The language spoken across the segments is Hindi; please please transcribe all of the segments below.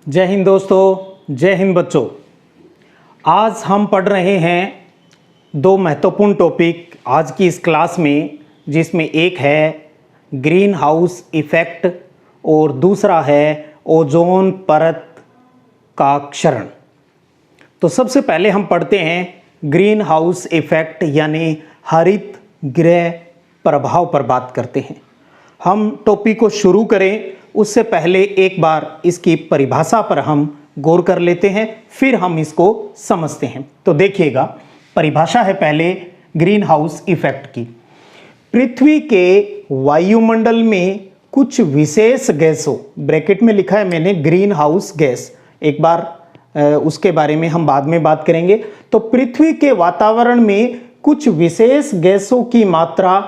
जय हिंद दोस्तों, जय हिंद बच्चों। आज हम पढ़ रहे हैं दो महत्वपूर्ण टॉपिक आज की इस क्लास में, जिसमें एक है ग्रीन हाउस इफ़ेक्ट और दूसरा है ओजोन परत का क्षरण। तो सबसे पहले हम पढ़ते हैं ग्रीन हाउस इफ़ेक्ट यानी हरित गृह प्रभाव पर बात करते हैं। हम टॉपिक को शुरू करें उससे पहले एक बार इसकी परिभाषा पर हम गौर कर लेते हैं, फिर हम इसको समझते हैं। तो देखिएगा, परिभाषा है पहले ग्रीन हाउस इफेक्ट की। पृथ्वी के वायुमंडल में कुछ विशेष गैसों, ब्रैकेट में लिखा है मैंने ग्रीन हाउस गैस, एक बार उसके बारे में हम बाद में बात करेंगे। तो पृथ्वी के वातावरण में कुछ विशेष गैसों की मात्रा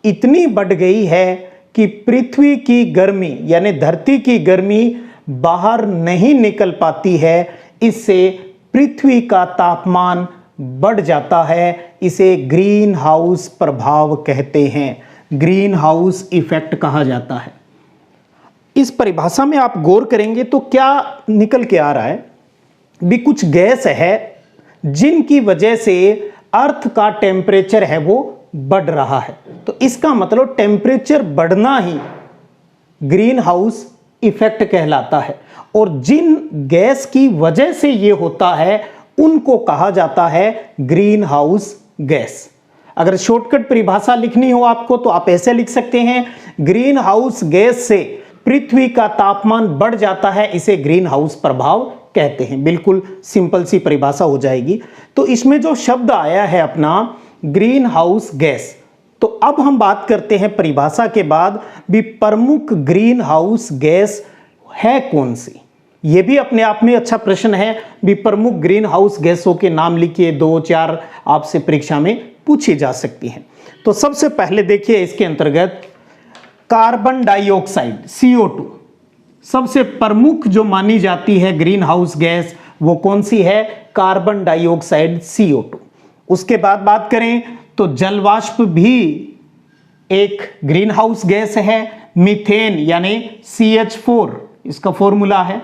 इतनी बढ़ गई है कि पृथ्वी की गर्मी यानी धरती की गर्मी बाहर नहीं निकल पाती है। इससे पृथ्वी का तापमान बढ़ जाता है। इसे ग्रीन हाउस प्रभाव कहते हैं, ग्रीन हाउस इफेक्ट कहा जाता है। इस परिभाषा में आप गौर करेंगे तो क्या निकल के आ रहा है भी, कुछ गैस है जिनकी वजह से अर्थ का टेम्परेचर है वो बढ़ रहा है। तो इसका मतलब टेम्परेचर बढ़ना ही ग्रीन हाउस इफेक्ट कहलाता है, और जिन गैस की वजह से ये होता है उनको कहा जाता है ग्रीन हाउस गैस। अगर शॉर्टकट परिभाषा लिखनी हो आपको तो आप ऐसे लिख सकते हैं, ग्रीन हाउस गैस से पृथ्वी का तापमान बढ़ जाता है, इसे ग्रीन हाउस प्रभाव कहते हैं। बिल्कुल सिंपल सी परिभाषा हो जाएगी। तो इसमें जो शब्द आया है अपना ग्रीन हाउस गैस, तो अब हम बात करते हैं परिभाषा के बाद भी प्रमुख ग्रीन हाउस गैस है कौन सी। यह भी अपने आप में अच्छा प्रश्न है भी, प्रमुख ग्रीन हाउस गैसों के नाम लिखिए, 2-4 आपसे परीक्षा में पूछी जा सकती हैं। तो सबसे पहले देखिए इसके अंतर्गत कार्बन डाइऑक्साइड CO2 सबसे प्रमुख जो मानी जाती है ग्रीन हाउस गैस, वो कौन सी है? Carbon dioxide CO2। उसके बाद बात करें तो जलवाष्प भी एक ग्रीन हाउस गैस है। मीथेन यानी CH4 इसका फॉर्मूला है,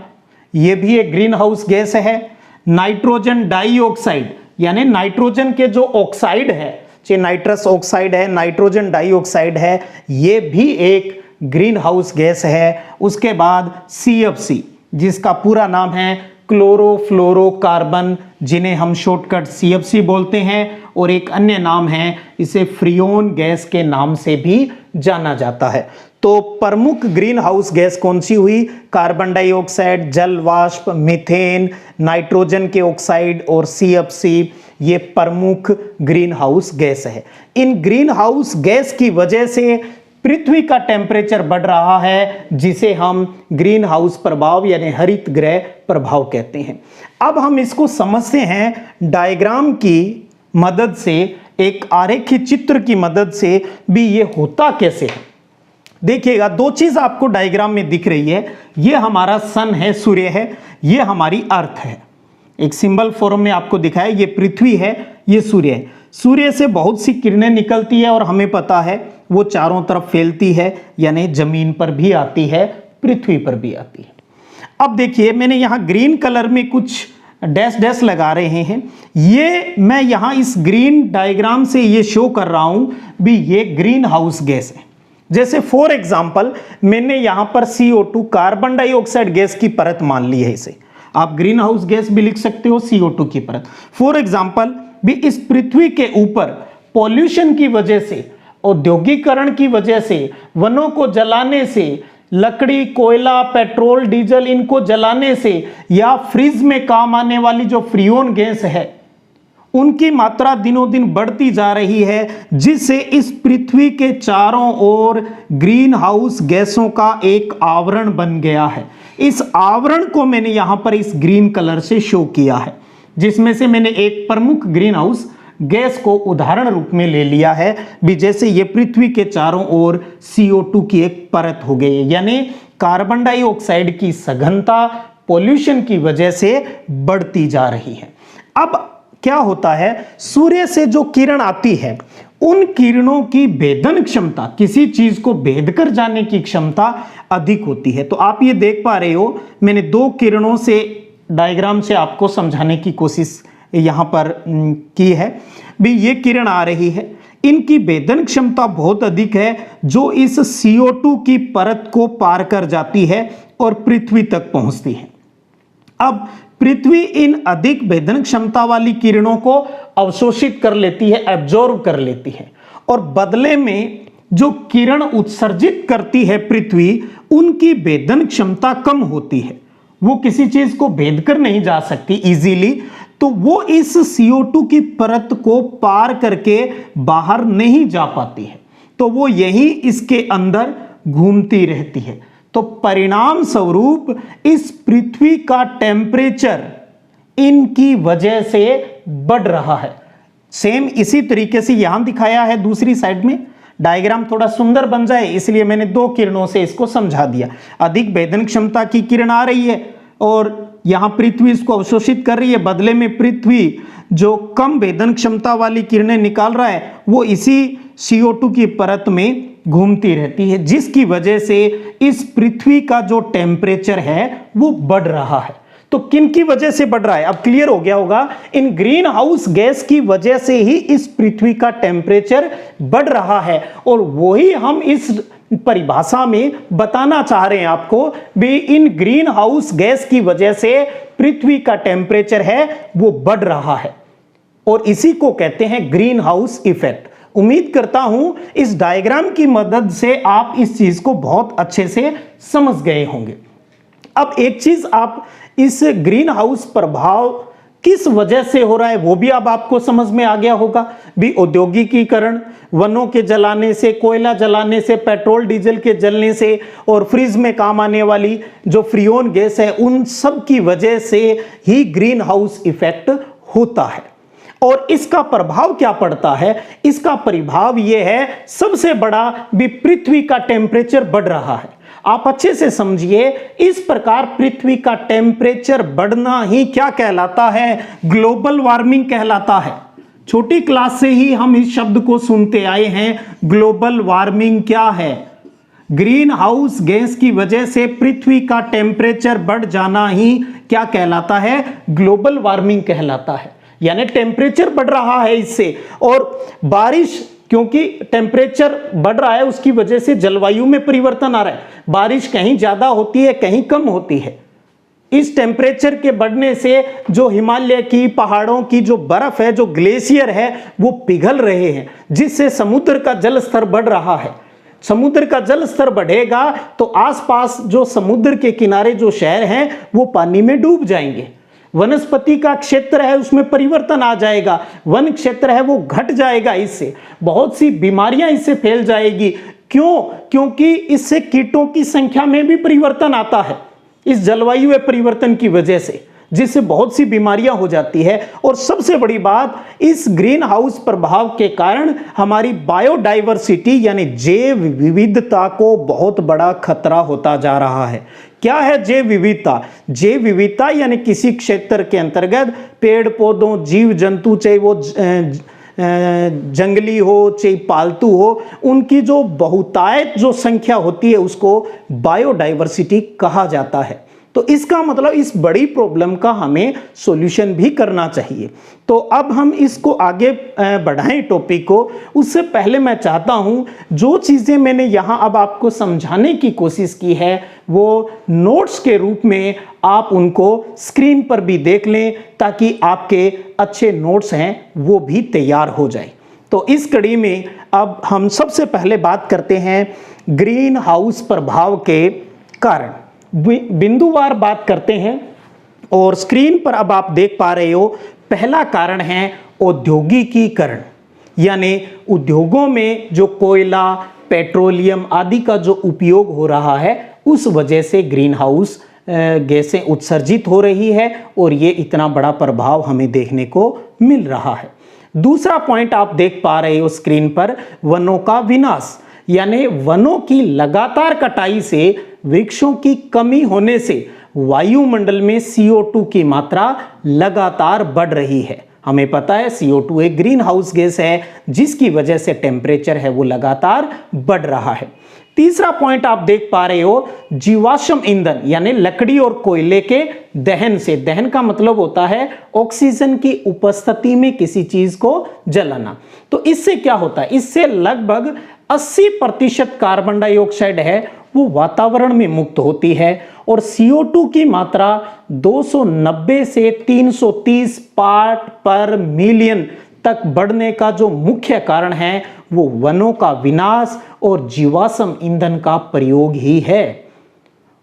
यह भी एक ग्रीन हाउस गैस है। नाइट्रोजन डाइऑक्साइड यानी नाइट्रोजन के जो ऑक्साइड है, चाहे नाइट्रस ऑक्साइड है, नाइट्रोजन डाइऑक्साइड है, यह भी एक ग्रीन हाउस गैस है। उसके बाद CFC जिसका पूरा नाम है क्लोरोफ्लोरोकार्बन, जिन्हें हम शॉर्टकट CFC बोलते हैं, और एक अन्य नाम है, इसे फ्रियोन गैस के नाम से भी जाना जाता है। तो प्रमुख ग्रीन हाउस गैस कौन सी हुई? कार्बन डाइऑक्साइड, जल वाष्प, मीथेन, नाइट्रोजन के ऑक्साइड और CFC, ये प्रमुख ग्रीन हाउस गैस है। इन ग्रीन हाउस गैस की वजह से पृथ्वी का टेम्परेचर बढ़ रहा है, जिसे हम ग्रीन हाउस प्रभाव यानी हरित गृह प्रभाव कहते हैं। अब हम इसको समझते हैं डायग्राम की मदद से, एक आरेखित चित्र की मदद से भी ये होता कैसे है। देखिएगा, दो चीज आपको डायग्राम में दिख रही है। ये हमारा सन है, सूर्य है, ये हमारी अर्थ है। एक सिंबल फॉर्म में आपको दिखाया, ये पृथ्वी है, ये सूर्य है। सूर्य से बहुत सी किरणें निकलती है और हमें पता है वो चारों तरफ फैलती है, यानी जमीन पर भी आती है, पृथ्वी पर भी आती है। अब देखिए, मैंने यहां ग्रीन कलर में कुछ डैश डैश लगा रहे हैं। ये मैं यहां इस ग्रीन डायग्राम से ये शो कर रहा हूं भी, ये ग्रीन हाउस गैस है। जैसे फॉर एग्जांपल मैंने यहां पर CO2 कार्बन डाइऑक्साइड गैस की परत मान ली है। इसे आप ग्रीन हाउस गैस भी लिख सकते हो, CO2 की परत। फॉर एग्जांपल भी इस पृथ्वी के ऊपर पॉल्यूशन की वजह से, औद्योगिकरण की वजह से, वनों को जलाने से, लकड़ी, कोयला, पेट्रोल, डीजल, इनको जलाने से, या फ्रिज में काम आने वाली जो फ्रियोन गैस है, उनकी मात्रा दिनों दिन बढ़ती जा रही है, जिससे इस पृथ्वी के चारों ओर ग्रीन हाउस गैसों का एक आवरण बन गया है। इस आवरण को मैंने यहां पर इस ग्रीन कलर से शो किया है, जिसमें से मैंने एक प्रमुख ग्रीन हाउस गैस को उदाहरण रूप में ले लिया है भी, जैसे ये पृथ्वी के चारों ओर CO2 की एक परत हो गई है, यानी कार्बन डाइऑक्साइड की सघनता पॉल्यूशन की वजह से बढ़ती जा रही है। अब क्या होता है, सूर्य से जो किरण आती है उन किरणों की भेदन क्षमता, किसी चीज को भेद कर जाने की क्षमता अधिक होती है। तो आप ये देख पा रहे हो, मैंने दो किरणों से डायग्राम से आपको समझाने की कोशिश यहां पर की है। भी ये किरण आ रही है, इनकी भेदन क्षमता बहुत अधिक है, जो इस CO2 की परत को पार कर जाती है और पृथ्वी तक पहुंचती है। अब पृथ्वी इन अधिक भेदन क्षमता वाली किरणों को अवशोषित कर लेती है, एब्जॉर्ब कर लेती है, और बदले में जो किरण उत्सर्जित करती है पृथ्वी, उनकी भेदन क्षमता कम होती है। वो किसी चीज को भेद कर नहीं जा सकती इजीली, तो वो इस CO2 की परत को पार करके बाहर नहीं जा पाती है, तो वो यही इसके अंदर घूमती रहती है। तो परिणाम स्वरूप इस पृथ्वी का टेम्परेचर इनकी वजह से बढ़ रहा है। सेम इसी तरीके से यहां दिखाया है दूसरी साइड में। डायग्राम थोड़ा सुंदर बन जाए इसलिए मैंने दो किरणों से इसको समझा दिया। अधिक भेदन क्षमता की किरण आ रही है और यहां पृथ्वी इसको अवशोषित कर रही है, बदले में पृथ्वी जो कम भेदन क्षमता वाली किरणें निकाल रहा है वो इसी CO2 की परत में घूमती रहती है, जिसकी वजह से इस पृथ्वी का जो टेम्परेचर है वो बढ़ रहा है। तो किन की वजह से बढ़ रहा है, अब क्लियर हो गया होगा। इन ग्रीन हाउस गैस की वजह से ही इस पृथ्वी का टेम्परेचर बढ़ रहा है, और वही हम इस परिभाषा में बताना चाह रहे हैं आपको भी। इन ग्रीन हाउस गैस की वजह से पृथ्वी का टेम्परेचर है वो बढ़ रहा है, और इसी को कहते हैं ग्रीन हाउस इफेक्ट। उम्मीद करता हूं इस डायग्राम की मदद से आप इस चीज को बहुत अच्छे से समझ गए होंगे। अब एक चीज, आप इस ग्रीन हाउस प्रभाव किस वजह से हो रहा है वो भी अब आपको समझ में आ गया होगा भी। औद्योगिकीकरण, वनों के जलाने से, कोयला जलाने से, पेट्रोल डीजल के जलने से, और फ्रिज में काम आने वाली जो फ्रियोन गैस है, उन सब की वजह से ही ग्रीन हाउस इफेक्ट होता है। और इसका प्रभाव क्या पड़ता है, इसका प्रभाव यह है सबसे बड़ा भी, पृथ्वी का टेम्परेचर बढ़ रहा है। आप अच्छे से समझिए, इस प्रकार पृथ्वी का टेम्परेचर बढ़ना ही क्या कहलाता है, ग्लोबल वार्मिंग कहलाता है। छोटी क्लास से ही हम इस शब्द को सुनते आए हैं, ग्लोबल वार्मिंग क्या है। ग्रीन हाउस गैस की वजह से पृथ्वी का टेम्परेचर बढ़ जाना ही क्या कहलाता है, ग्लोबल वार्मिंग कहलाता है। यानी टेम्परेचर बढ़ रहा है इससे, और बारिश, क्योंकि टेम्परेचर बढ़ रहा है उसकी वजह से जलवायु में परिवर्तन आ रहा है। बारिश कहीं ज्यादा होती है, कहीं कम होती है। इस टेम्परेचर के बढ़ने से जो हिमालय की पहाड़ों की जो बर्फ है, जो ग्लेशियर है, वो पिघल रहे हैं, जिससे समुद्र का जल स्तर बढ़ रहा है। समुद्र का जल स्तर बढ़ेगा तो आसपास जो समुद्र के किनारे जो शहर हैं वो पानी में डूब जाएंगे। वनस्पति का क्षेत्र है उसमें परिवर्तन आ जाएगा, वन क्षेत्र है वो घट जाएगा। इससे बहुत सी बीमारियां इससे फैल जाएगी। क्यों? क्योंकि इससे कीटों की संख्या में भी परिवर्तन आता है इस जलवायु परिवर्तन की वजह से, जिससे बहुत सी बीमारियां हो जाती है। और सबसे बड़ी बात, इस ग्रीन हाउस प्रभाव के कारण हमारी बायोडाइवर्सिटी यानी जैव विविधता को बहुत बड़ा खतरा होता जा रहा है। क्या है जैव विविधता? जैव विविधता यानी किसी क्षेत्र के अंतर्गत पेड़ पौधों, जीव जंतु, चाहे वो जंगली हो चाहे पालतू हो, उनकी जो बहुतायत जो संख्या होती है उसको बायोडाइवर्सिटी कहा जाता है। तो इसका मतलब इस बड़ी प्रॉब्लम का हमें सॉल्यूशन भी करना चाहिए। तो अब हम इसको आगे बढ़ाएं टॉपिक को, उससे पहले मैं चाहता हूं जो चीज़ें मैंने यहां अब आपको समझाने की कोशिश की है वो नोट्स के रूप में आप उनको स्क्रीन पर भी देख लें, ताकि आपके अच्छे नोट्स हैं वो भी तैयार हो जाए। तो इस कड़ी में अब हम सबसे पहले बात करते हैं ग्रीन हाउस प्रभाव के कारण, बिंदुवार बात करते हैं। और स्क्रीन पर अब आप देख पा रहे हो, पहला कारण है औद्योगिकीकरण, यानी उद्योगों में जो कोयला, पेट्रोलियम आदि का जो उपयोग हो रहा है उस वजह से ग्रीन हाउस गैसें उत्सर्जित हो रही है, और ये इतना बड़ा प्रभाव हमें देखने को मिल रहा है। दूसरा पॉइंट आप देख पा रहे हो स्क्रीन पर, वनों का विनाश, यानी वनों की लगातार कटाई से, वृक्षों की कमी होने से वायुमंडल में CO2 की मात्रा लगातार बढ़ रही है। हमें पता है CO2 एक ग्रीन हाउस गैस है जिसकी वजह से टेम्परेचर है वो लगातार बढ़ रहा है। तीसरा पॉइंट आप देख पा रहे हो, जीवाश्म ईंधन यानी लकड़ी और कोयले के दहन से, दहन का मतलब होता है ऑक्सीजन की उपस्थिति में किसी चीज को जलाना। तो इससे क्या होता है, इससे लगभग 80% कार्बन डाइऑक्साइड है वो वातावरण में मुक्त होती है और CO2 की मात्रा 290 से 330 पार्ट पर मिलियन तक बढ़ने का जो मुख्य कारण है वो वनों का विनाश और जीवाश्म ईंधन का प्रयोग ही है।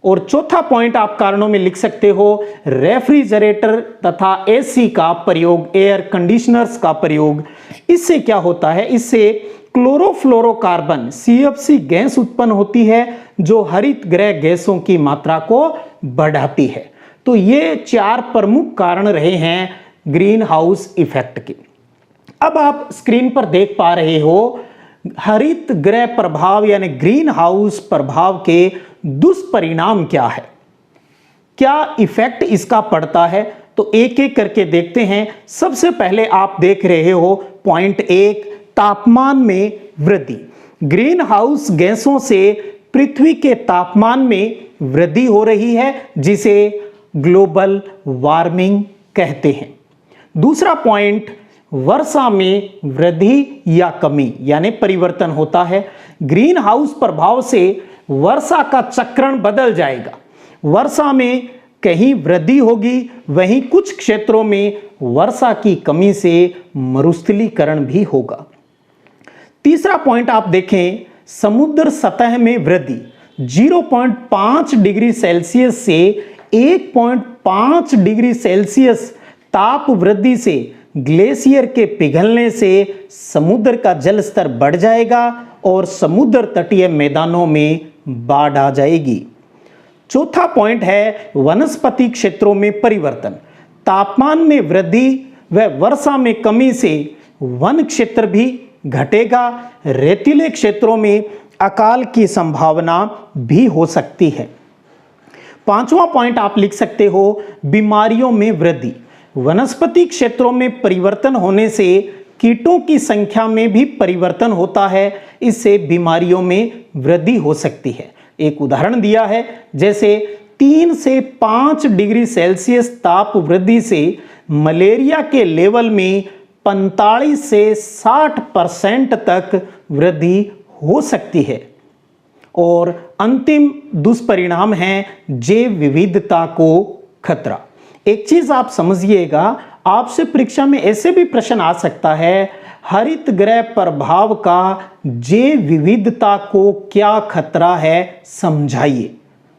और चौथा पॉइंट आप कारणों में लिख सकते हो, रेफ्रिजरेटर तथा AC का प्रयोग, एयर कंडीशनर्स का प्रयोग। इससे क्या होता है, इससे क्लोरोफ्लोरोकार्बन CFC गैस उत्पन्न होती है जो हरित गृह गैसों की मात्रा को बढ़ाती है। तो ये 4 प्रमुख कारण रहे हैं ग्रीन हाउस इफेक्ट के। अब आप स्क्रीन पर देख पा रहे हो हरित गृह प्रभाव यानी ग्रीन हाउस प्रभाव के दुष्परिणाम क्या है, क्या इफेक्ट इसका पड़ता है। तो एक एक करके देखते हैं। सबसे पहले आप देख रहे हो पॉइंट 1, तापमान में वृद्धि। ग्रीन हाउस गैसों से पृथ्वी के तापमान में वृद्धि हो रही है जिसे ग्लोबल वार्मिंग कहते हैं। दूसरा पॉइंट, वर्षा में वृद्धि या कमी यानी परिवर्तन होता है। ग्रीन हाउस प्रभाव से वर्षा का चक्रण बदल जाएगा, वर्षा में कहीं वृद्धि होगी, वहीं कुछ क्षेत्रों में वर्षा की कमी से मरुस्थलीकरण भी होगा। तीसरा पॉइंट आप देखें, समुद्र सतह में वृद्धि 0.5 डिग्री सेल्सियस से 1.5 डिग्री सेल्सियस ताप वृद्धि से ग्लेशियर के पिघलने से समुद्र का जल स्तर बढ़ जाएगा और समुद्र तटीय मैदानों में बाढ़ आ जाएगी। चौथा पॉइंट है वनस्पति क्षेत्रों में परिवर्तन। तापमान में वृद्धि व वर्षा में कमी से वन क्षेत्र भी घटेगा, रेतीले क्षेत्रों में अकाल की संभावना भी हो सकती है। पांचवा पॉइंट आप लिख सकते हो, बीमारियों में वृद्धि। वनस्पति क्षेत्रों में परिवर्तन होने से कीटों की संख्या में भी परिवर्तन होता है, इससे बीमारियों में वृद्धि हो सकती है। एक उदाहरण दिया है, जैसे 3 से 5 डिग्री सेल्सियस ताप वृद्धि से मलेरिया के लेवल में 45 से 60% तक वृद्धि हो सकती है। और अंतिम दुष्परिणाम है जैव विविधता को खतरा। एक चीज आप समझिएगा, आपसे परीक्षा में ऐसे भी प्रश्न आ सकता है, हरित गृह प्रभाव का जैव विविधता को क्या खतरा है समझाइए।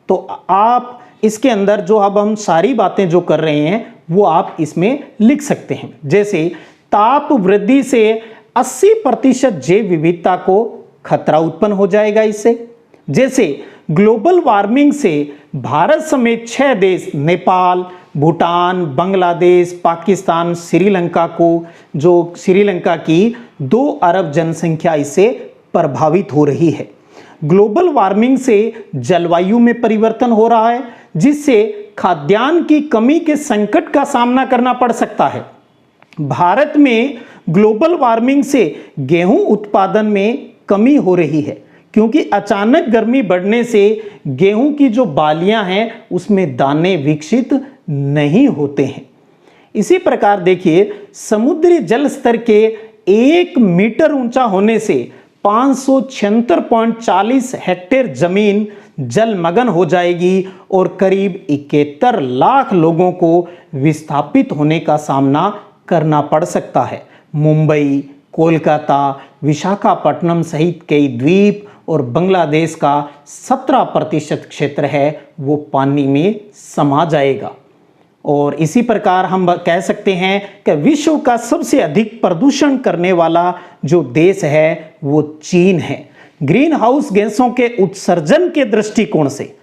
तो आप इसके अंदर जो अब हम सारी बातें जो कर रहे हैं वो आप इसमें लिख सकते हैं। जैसे ताप वृद्धि से 80% जैव विविधता को खतरा उत्पन्न हो जाएगा इससे। जैसे ग्लोबल वार्मिंग से भारत समेत 6 देश, नेपाल, भूटान, बांग्लादेश, पाकिस्तान, श्रीलंका को, जो श्रीलंका की 2 अरब जनसंख्या इससे प्रभावित हो रही है। ग्लोबल वार्मिंग से जलवायु में परिवर्तन हो रहा है जिससे खाद्यान्न की कमी के संकट का सामना करना पड़ सकता है। भारत में ग्लोबल वार्मिंग से गेहूं उत्पादन में कमी हो रही है क्योंकि अचानक गर्मी बढ़ने से गेहूं की जो बालियां हैं उसमें दाने विकसित नहीं होते हैं। इसी प्रकार देखिए, समुद्री जल स्तर के 1 मीटर ऊंचा होने से 576.40 हेक्टेयर जमीन जलमग्न हो जाएगी और करीब 71 लाख लोगों को विस्थापित होने का सामना करना पड़ सकता है। मुंबई, कोलकाता, विशाखापट्टनम सहित कई द्वीप और बांग्लादेश का 17% क्षेत्र है वो पानी में समा जाएगा। और इसी प्रकार हम कह सकते हैं कि विश्व का सबसे अधिक प्रदूषण करने वाला जो देश है वो चीन है। ग्रीन हाउस गैसों के उत्सर्जन के दृष्टिकोण से,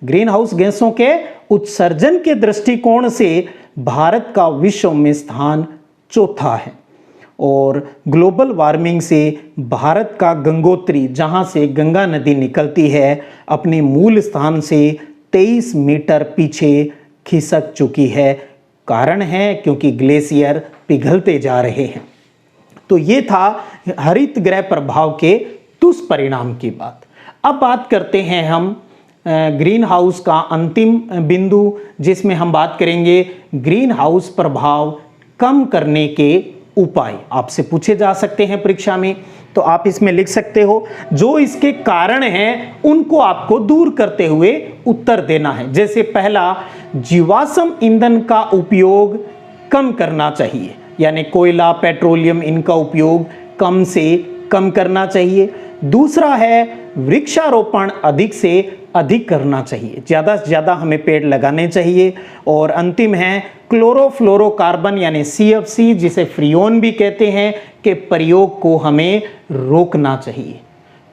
ग्रीन हाउस गैसों के उत्सर्जन के दृष्टिकोण से भारत का विश्व में स्थान 4था है। और ग्लोबल वार्मिंग से भारत का गंगोत्री, जहां से गंगा नदी निकलती है, अपने मूल स्थान से 23 मीटर पीछे खिसक चुकी है कारण है क्योंकि ग्लेशियर पिघलते जा रहे हैं। तो ये था हरित गृह प्रभाव के दुष्परिणाम की बात। अब बात करते हैं हम ग्रीन हाउस का अंतिम बिंदु, जिसमें हम बात करेंगे ग्रीन हाउस प्रभाव कम करने के उपाय। आपसे पूछे जा सकते हैं परीक्षा में, तो आप इसमें लिख सकते हो जो इसके कारण हैं उनको आपको दूर करते हुए उत्तर देना है। जैसे पहला, जीवाश्म ईंधन का उपयोग कम करना चाहिए, यानी कोयला, पेट्रोलियम, इनका उपयोग कम से कम करना चाहिए। दूसरा है वृक्षारोपण अधिक से अधिक करना चाहिए, ज़्यादा से ज़्यादा हमें पेड़ लगाने चाहिए। और अंतिम है क्लोरोफ्लोरोकार्बन यानी CFC, जिसे फ्रियोन भी कहते हैं, के प्रयोग को हमें रोकना चाहिए।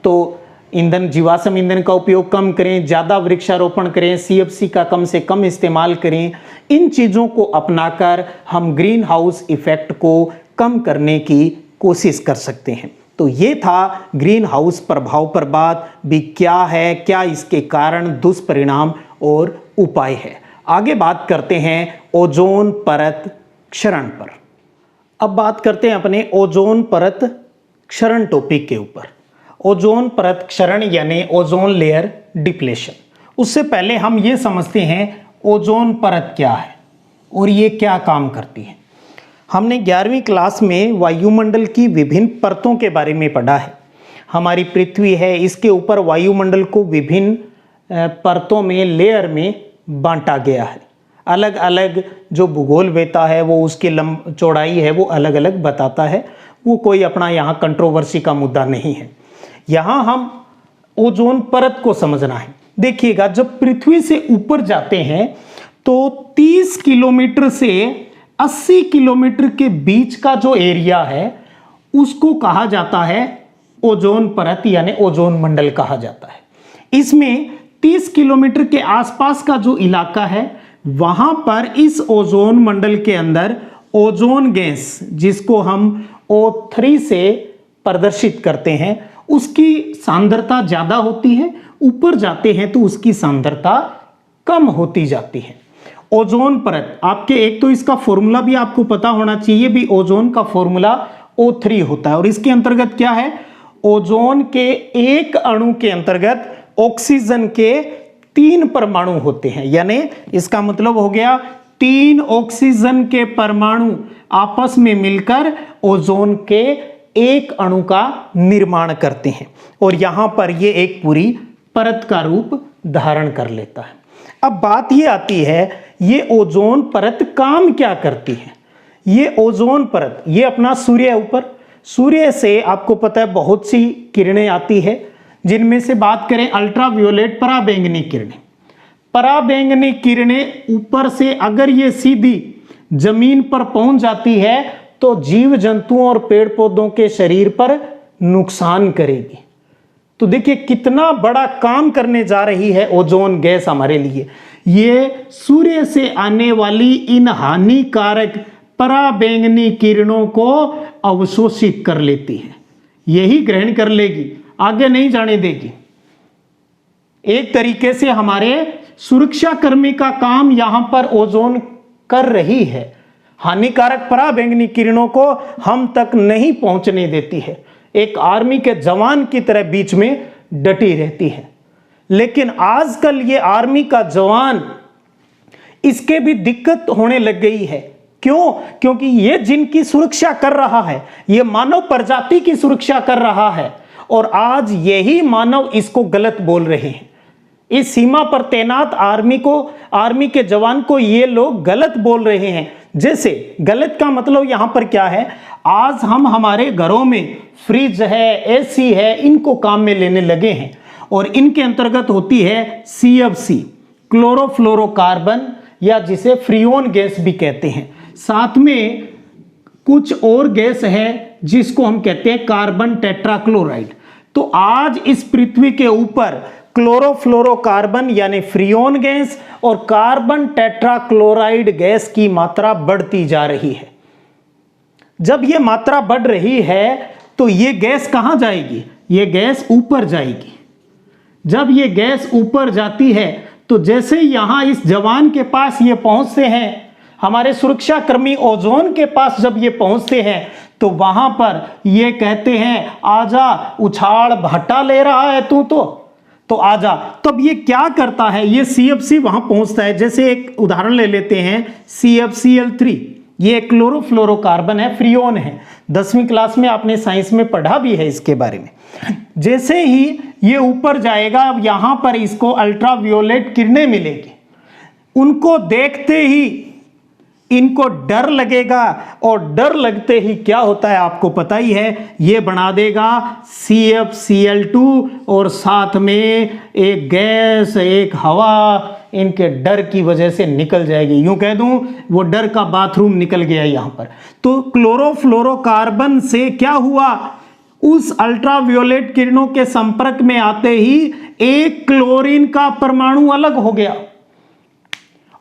तो ईंधन, जीवाश्म ईंधन का उपयोग कम करें, ज़्यादा वृक्षारोपण करें, CFC का कम से कम इस्तेमाल करें। इन चीज़ों को अपनाकर हम ग्रीन हाउस इफेक्ट को कम करने की कोशिश कर सकते हैं। तो ये था ग्रीन हाउस प्रभाव पर बात भी, क्या है, क्या इसके कारण, दुष्परिणाम और उपाय है। आगे बात करते हैं ओजोन परत क्षरण पर। अब बात करते हैं अपने ओजोन परत क्षरण टॉपिक के ऊपर। ओजोन परत क्षरण यानी ओजोन लेयर डिप्लेशन। उससे पहले हम ये समझते हैं ओजोन परत क्या है और ये क्या काम करती है। हमने 11वीं क्लास में वायुमंडल की विभिन्न परतों के बारे में पढ़ा है। हमारी पृथ्वी है, इसके ऊपर वायुमंडल को विभिन्न परतों में, लेयर में बांटा गया है। अलग अलग जो भूगोलवेता है वो उसकी चौड़ाई है वो अलग अलग बताता है, वो कोई अपना यहाँ कंट्रोवर्सी का मुद्दा नहीं है। यहाँ हम ओजोन परत को समझना है। देखिएगा, जब पृथ्वी से ऊपर जाते हैं तो 30 किलोमीटर से 80 किलोमीटर के बीच का जो एरिया है उसको कहा जाता है ओजोन परत, यानी ओजोन मंडल कहा जाता है। इसमें 30 किलोमीटर के आसपास का जो इलाका है वहां पर इस ओजोन मंडल के अंदर ओजोन गैस, जिसको हम O3 से प्रदर्शित करते हैं, उसकी सांद्रता ज्यादा होती है। ऊपर जाते हैं तो उसकी सांद्रता कम होती जाती है। ओजोन परत, आपके एक तो इसका फॉर्मूला भी आपको पता होना चाहिए भी, ओजोन का फॉर्मूला O3 होता है। और इसके अंतर्गत क्या है, ओजोन के एक अणु के अंतर्गत ऑक्सीजन के 3 परमाणु होते हैं, यानी इसका मतलब हो गया 3 ऑक्सीजन के परमाणु आपस में मिलकर ओजोन के एक अणु का निर्माण करते हैं और यहां पर ये एक पूरी परत का रूप धारण कर लेता है। अब बात ये आती है, ये ओजोन परत काम क्या करती है। ये ओजोन परत, ये अपना सूर्य ऊपर, सूर्य से आपको पता है बहुत सी किरणें आती है, जिनमें से बात करें अल्ट्रावायोलेट पराबैंगनी किरणें। पराबैंगनी किरणें ऊपर से अगर ये सीधी जमीन पर पहुंच जाती है तो जीव जंतुओं और पेड़ पौधों के शरीर पर नुकसान करेगी। तो देखिए कितना बड़ा काम करने जा रही है ओजोन गैस हमारे लिए। ये सूर्य से आने वाली इन हानिकारक पराबैंगनी किरणों को अवशोषित कर लेती है, यही ग्रहण कर लेगी, आगे नहीं जाने देगी। एक तरीके से हमारे सुरक्षा कर्मी का काम यहां पर ओजोन कर रही है। हानिकारक पराबैंगनी किरणों को हम तक नहीं पहुंचने देती है, एक आर्मी के जवान की तरह बीच में डटी रहती है। लेकिन आजकल ये आर्मी का जवान, इसके भी दिक्कत होने लग गई है। क्यों? क्योंकि ये जिनकी सुरक्षा कर रहा है, ये मानव प्रजाति की सुरक्षा कर रहा है और आज यही मानव इसको गलत बोल रहे हैं। इस सीमा पर तैनात आर्मी के जवान को ये लोग गलत बोल रहे हैं। जैसे गलत का मतलब यहां पर क्या है, आज हम हमारे घरों में फ्रिज है, एसी है, इनको काम में लेने लगे हैं और इनके अंतर्गत होती है CFC, क्लोरोफ्लोरोकार्बन, या जिसे फ्रियोन गैस भी कहते हैं। साथ में कुछ और गैस है जिसको हम कहते हैं कार्बन टेट्राक्लोराइड। तो आज इस पृथ्वी के ऊपर क्लोरोफ्लोरोकार्बन यानी फ्रियोन गैस और कार्बन टेट्राक्लोराइड गैस की मात्रा बढ़ती जा रही है। जब ये मात्रा बढ़ रही है तो ये गैस कहां जाएगी, ये गैस ऊपर जाएगी। जब ये गैस ऊपर जाती है तो जैसे यहां इस जवान के पास ये पहुंचते हैं, हमारे सुरक्षाकर्मी ओजोन के पास जब ये पहुंचते हैं तो वहां पर ये कहते हैं आजा, उछाल भट्टा ले रहा है तू तो आजा। तब ये क्या करता है, ये CFC वहां पहुंचता है। जैसे एक उदाहरण ले लेते हैं CFCl3, ये क्लोरोफ्लोरोकार्बन है, फ्रियोन है। 10वीं क्लास में आपने साइंस में पढ़ा भी है इसके बारे में। जैसे ही ये ऊपर जाएगा, अब यहां पर इसको अल्ट्रावायोलेट किरणें मिलेगी। उनको देखते ही इनको डर लगेगा, और डर लगते ही क्या होता है आपको पता ही है, ये बना देगा CFCl2 और साथ में एक गैस, एक हवा इनके डर की वजह से निकल जाएगी। यूं कह दूं वो डर का बाथरूम निकल गया यहां पर। तो क्लोरोफ्लोरोकार्बन से क्या हुआ, उस अल्ट्रावायोलेट किरणों के संपर्क में आते ही एक क्लोरीन का परमाणु अलग हो गया,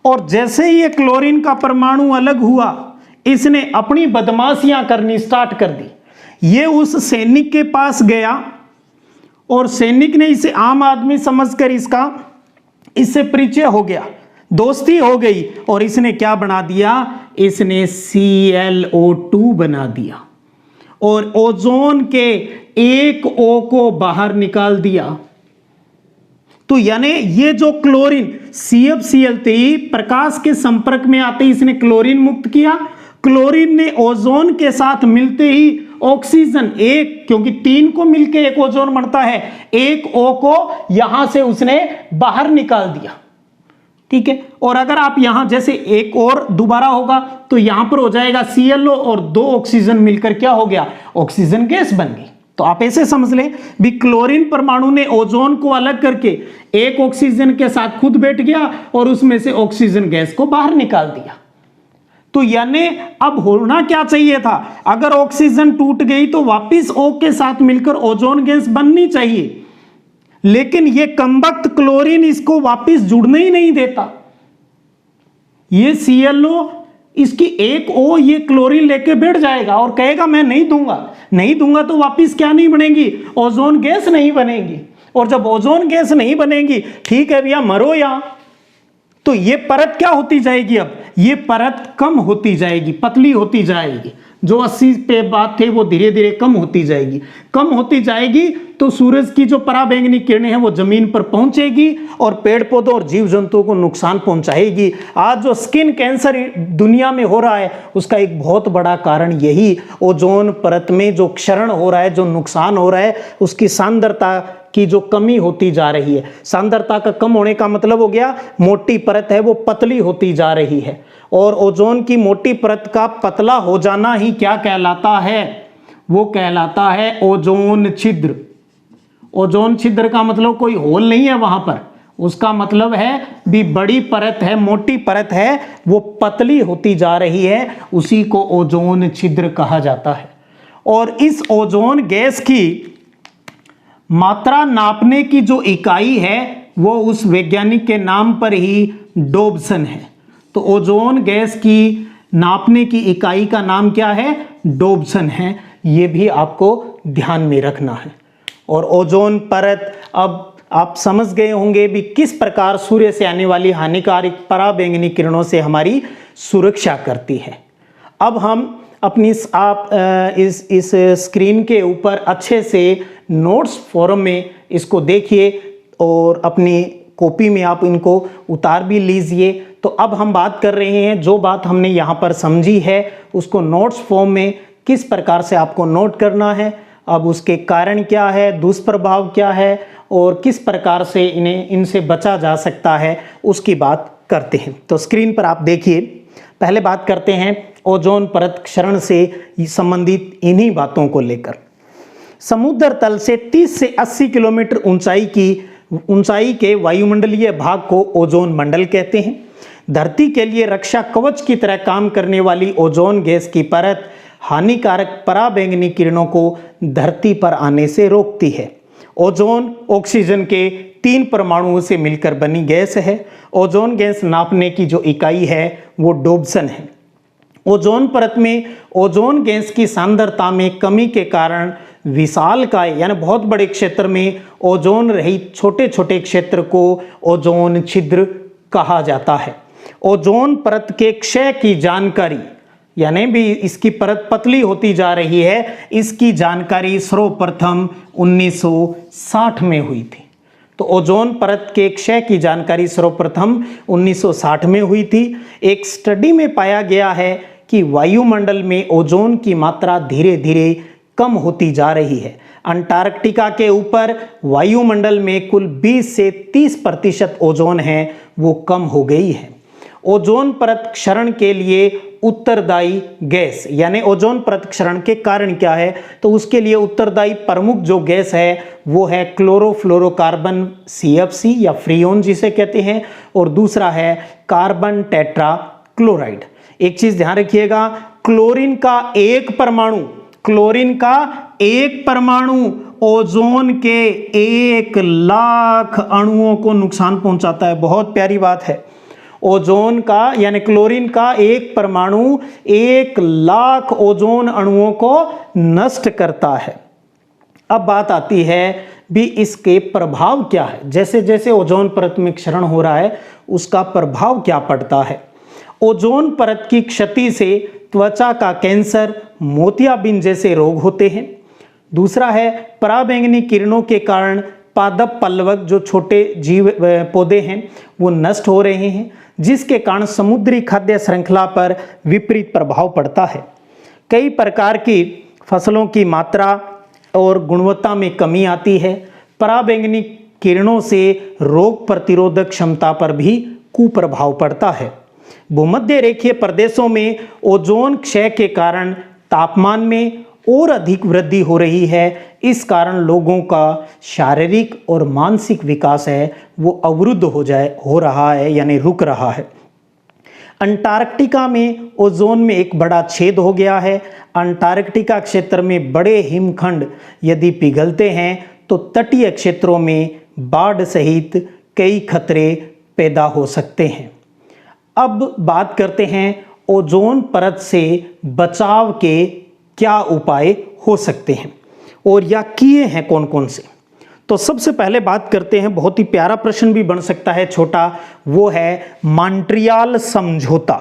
और जैसे ही ये क्लोरीन का परमाणु अलग हुआ, इसने अपनी बदमाशियां करनी स्टार्ट कर दी। ये उस सैनिक के पास गया और सैनिक ने इसे आम आदमी समझकर इससे परिचय हो गया, दोस्ती हो गई, और इसने क्या बना दिया, इसने ClO2 बना दिया और ओजोन के एक O को बाहर निकाल दिया। तो यानी ये जो क्लोरीन CFCl3 प्रकाश के संपर्क में आते ही इसने क्लोरीन मुक्त किया। क्लोरीन ने ओजोन के साथ मिलते ही ऑक्सीजन एक, क्योंकि 3 को मिलके एक ओजोन बनता है, एक O को यहां से उसने बाहर निकाल दिया। ठीक है, और अगर आप यहां जैसे एक और दोबारा होगा तो यहां पर हो जाएगा ClO और 2 ऑक्सीजन मिलकर क्या हो गया, ऑक्सीजन गैस बन गई। तो आप ऐसे समझ लें भी क्लोरीन परमाणु ने ओजोन को अलग करके एक ऑक्सीजन के साथ खुद बैठ गया और उसमें से ऑक्सीजन गैस को बाहर निकाल दिया। तो यानी अब होना क्या चाहिए था, अगर ऑक्सीजन टूट गई तो वापिस O के साथ मिलकर ओजोन गैस बननी चाहिए, लेकिन ये कमबख्त क्लोरीन इसको वापिस जुड़ने ही नहीं देता। ये ClO इसकी एक O ये क्लोरीन लेके बैठ जाएगा और कहेगा मैं नहीं दूंगा तो वापिस क्या नहीं बनेगी, ओजोन गैस नहीं बनेगी। और जब ओजोन गैस नहीं बनेगी, ठीक है भैया मरो यहां, तो ये परत क्या होती जाएगी, अब ये परत कम होती जाएगी, पतली होती जाएगी। जो 80 पे बात थे वो धीरे धीरे कम होती जाएगी। तो सूरज की जो पराबैंगनी किरणें हैं वो जमीन पर पहुंचेगी और पेड़ पौधों और जीव जंतुओं को नुकसान पहुंचाएगी। आज जो स्किन कैंसर दुनिया में हो रहा है उसका एक बहुत बड़ा कारण यही ओजोन परत में जो क्षरण हो रहा है, जो नुकसान हो रहा है, उसकी सांद्रता की जो कमी होती जा रही है। सांद्रता का कम होने का मतलब हो गया मोटी परत है वो पतली होती जा रही है, और ओजोन की मोटी परत का पतला हो जाना ही क्या कहलाता है, वो कहलाता है ओजोन छिद्र। ओजोन छिद्र का मतलब कोई होल नहीं है वहां पर, उसका मतलब है भी बड़ी परत है, मोटी परत है, वो पतली होती जा रही है, उसी को ओजोन छिद्र कहा जाता है। और इस ओजोन गैस की मात्रा नापने की जो इकाई है वो उस वैज्ञानिक के नाम पर ही डोब्सन है। तो ओजोन गैस की नापने की इकाई का नाम क्या है, डोब्सन है। ये भी आपको ध्यान में रखना है। और ओजोन परत, अब आप समझ गए होंगे भी किस प्रकार सूर्य से आने वाली हानिकारक पराबैंगनी किरणों से हमारी सुरक्षा करती है। अब हम अपनी इस स्क्रीन के ऊपर अच्छे से नोट्स फॉर्म में इसको देखिए और अपनी कॉपी में आप इनको उतार भी लीजिए। तो अब हम बात कर रहे हैं, जो बात हमने यहाँ पर समझी है उसको नोट्स फॉर्म में किस प्रकार से आपको नोट करना है, अब उसके कारण क्या है, दुष्प्रभाव क्या है और किस प्रकार से इनसे बचा जा सकता है, उसकी बात करते हैं। तो स्क्रीन पर आप देखिए, पहले बात करते हैं ओजोन परत क्षरण से संबंधित इन्हीं बातों को लेकर। समुद्र तल से 30 से 80 किलोमीटर ऊंचाई के वायुमंडलीय भाग को ओजोन मंडल कहते हैं। धरती के लिए रक्षा कवच की तरह काम करने वाली ओजोन गैस की परत हानिकारक पराबैंगनी किरणों को धरती पर आने से रोकती है। ओजोन ऑक्सीजन के 3 परमाणुओं से मिलकर बनी गैस है। ओजोन गैस नापने की जो इकाई है वो डोब्सन है। ओजोन परत में ओजोन गैस की सांद्रता में कमी के कारण विशालकाय यानी बहुत बड़े क्षेत्र में ओजोन रहित छोटे छोटे क्षेत्र को ओजोन छिद्र कहा जाता है। ओजोन परत के क्षय की जानकारी, यानी भी इसकी परत पतली होती जा रही है, इसकी जानकारी सर्वप्रथम 1960 में हुई थी। तो ओजोन परत के क्षय की जानकारी सर्वप्रथम 1960 में हुई थी। एक स्टडी में पाया गया है कि वायुमंडल में ओजोन की मात्रा धीरे धीरे कम होती जा रही है। अंटार्कटिका के ऊपर वायुमंडल में कुल 20 से 30% ओजोन है, वो कम हो गई है। ओजोन परत क्षरण के लिए उत्तरदायी गैस, यानी ओजोन परत क्षरण के कारण क्या है, तो उसके लिए उत्तरदायी प्रमुख जो गैस है वो है क्लोरोफ्लोरोकार्बन CFC या फ्रीओन जिसे कहते हैं, और दूसरा है कार्बन टेट्रा क्लोराइड। एक चीज ध्यान रखिएगा, क्लोरीन का एक परमाणु ओजोन के 1 लाख अणुओं को नुकसान पहुंचाता है। बहुत प्यारी बात है। ओजोन का यानी क्लोरीन का एक परमाणु 1 लाख ओजोन अणुओं को नष्ट करता है। अब बात आती है भी इसके प्रभाव क्या है, जैसे जैसे ओजोन परत में क्षरण हो रहा है उसका प्रभाव क्या पड़ता है। ओजोन परत की क्षति से त्वचा का कैंसर, मोतियाबिंद जैसे रोग होते हैं। दूसरा है पराबैंगनी किरणों के कारण पादप पल्लवक जो छोटे जीव पौधे हैं वो नष्ट हो रहे हैं, जिसके कारण समुद्री खाद्य श्रृंखला पर विपरीत प्रभाव पड़ता है। कई प्रकार की फसलों की मात्रा और गुणवत्ता में कमी आती है। पराबैंगनी किरणों से रोग प्रतिरोधक क्षमता पर भी कुप्रभाव पड़ता है। भूमध्य रेखीय प्रदेशों में ओजोन क्षय के कारण तापमान में और अधिक वृद्धि हो रही है। इस कारण लोगों का शारीरिक और मानसिक विकास है वो अवरुद्ध हो रहा है, यानी रुक रहा है। अंटार्कटिका में ओजोन में एक बड़ा छेद हो गया है। अंटार्कटिका क्षेत्र में बड़े हिमखंड यदि पिघलते हैं तो तटीय क्षेत्रों में बाढ़ सहित कई खतरे पैदा हो सकते हैं। अब बात करते हैं ओजोन परत से बचाव के क्या उपाय हो सकते हैं और या किए हैं कौन कौन से। तो सबसे पहले बात करते हैं, बहुत ही प्यारा प्रश्न भी बन सकता है छोटा, वो है मॉन्ट्रियल समझौता।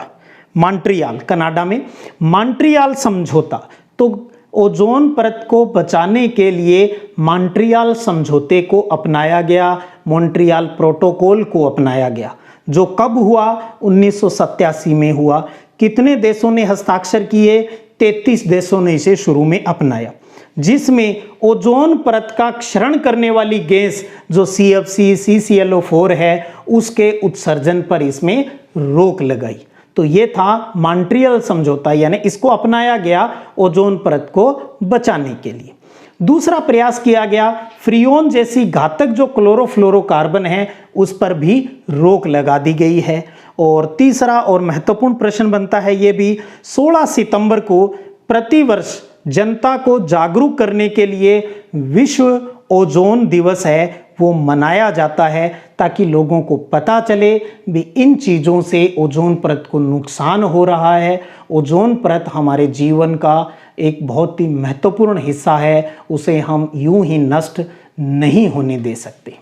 मॉन्ट्रियल कनाडा में मॉन्ट्रियल समझौता। तो ओजोन परत को बचाने के लिए मॉन्ट्रियल समझौते को अपनाया गया, मॉन्ट्रियल प्रोटोकॉल को अपनाया गया, जो कब हुआ, 1987 में हुआ। कितने देशों ने हस्ताक्षर किए, 33 देशों ने इसे शुरू में अपनाया, जिसमें ओजोन परत का क्षरण करने वाली गैस जो CFC CClO4 है उसके उत्सर्जन पर इसमें रोक लगाई। तो ये था मॉन्ट्रियल समझौता, यानी इसको अपनाया गया ओजोन परत को बचाने के लिए। दूसरा प्रयास किया गया, फ्रीओन जैसी घातक जो क्लोरोफ्लोरोकार्बन है उस पर भी रोक लगा दी गई है। और तीसरा और महत्वपूर्ण प्रश्न बनता है ये भी, 16 सितंबर को प्रतिवर्ष जनता को जागरूक करने के लिए विश्व ओजोन दिवस है वो मनाया जाता है, ताकि लोगों को पता चले भी इन चीज़ों से ओजोन परत को नुकसान हो रहा है। ओजोन परत हमारे जीवन का एक बहुत ही महत्वपूर्ण हिस्सा है, उसे हम यूं ही नष्ट नहीं होने दे सकते।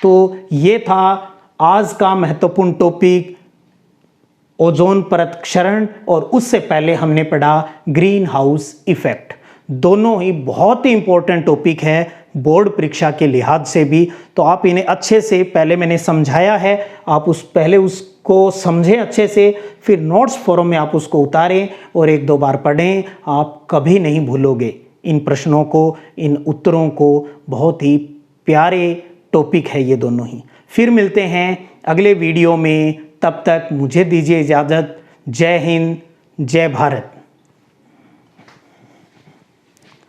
तो ये था आज का महत्वपूर्ण टॉपिक, ओजोन परत क्षरण, और उससे पहले हमने पढ़ा ग्रीन हाउस इफेक्ट। दोनों ही बहुत ही इंपॉर्टेंट टॉपिक है बोर्ड परीक्षा के लिहाज से भी। तो आप इन्हें अच्छे से, पहले मैंने समझाया है, आप पहले उसको समझें अच्छे से, फिर नोट्स फॉर्म में आप उसको उतारें और 1-2 बार पढ़ें। आप कभी नहीं भूलोगे इन प्रश्नों को, इन उत्तरों को। बहुत ही प्यारे टॉपिक है ये दोनों ही। फिर मिलते हैं अगले वीडियो में, तब तक मुझे दीजिए इजाज़त। जय हिंद, जय भारत।